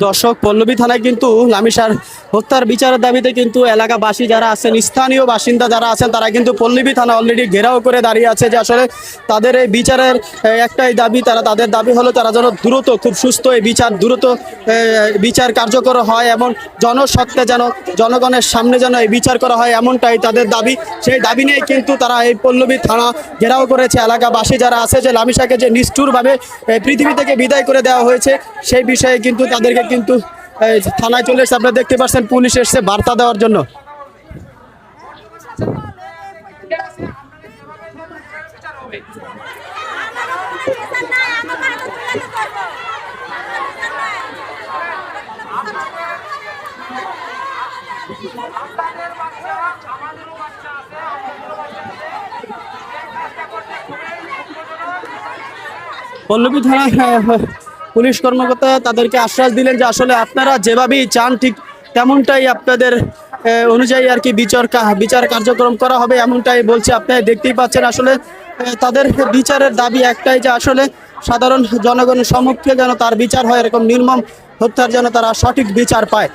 দর্শক, পল্লবী থানায় কিন্তু লামিসার হত্যার বিচারের দাবিতে কিন্তু এলাকাবাসী যারা আছেন, স্থানীয় বাসিন্দা যারা আছেন, তারা কিন্তু পল্লবী থানা অলরেডি ঘেরাও করে দাঁড়িয়ে আছে যে আসলে তাদের এই বিচারের একটাই দাবি, তাদের দাবি হলো তারা যেন দ্রুত, খুব সুস্থ এই বিচার দ্রুত বিচার কার্যকর হয় এবং জনস্বার্থে যেন জনগণের সামনে যেন এই বিচার করা হয়, এমনটাই তাদের দাবি। সেই দাবি নিয়ে কিন্তু তারা এই পল্লবী থানা ঘেরাও করেছে। এলাকাবাসী যারা আছে যে লামিসাকে যে নিষ্ঠুরভাবে পৃথিবী থেকে বিদায় করে দেওয়া হয়েছে সেই বিষয়ে কিন্তু তাদেরকে কিন্তু থানায় চলে এসেছে। আপনারা দেখতে পাচ্ছেন পুলিশ এসেছে বার্তা দেওয়ার জন্য। পল্লবী থানা পুলিশ কর্মকর্তা তাদেরকে আশ্বাস দিলেন যে আসলে আপনারা যেভাবেই চান ঠিক তেমনটাই আপনাদের অনুযায়ী আর কি বিচার কার্যক্রম করা হবে, এমনটাই বলছে। আপনারা দেখতেই পাচ্ছেন আসলে তাদের বিচারের দাবি একটাই যে আসলে সাধারণ জনগণের সম্মুখে যেন তার বিচার হয়, এরকম নির্মম হত্যার যেন তারা সঠিক বিচার পায়।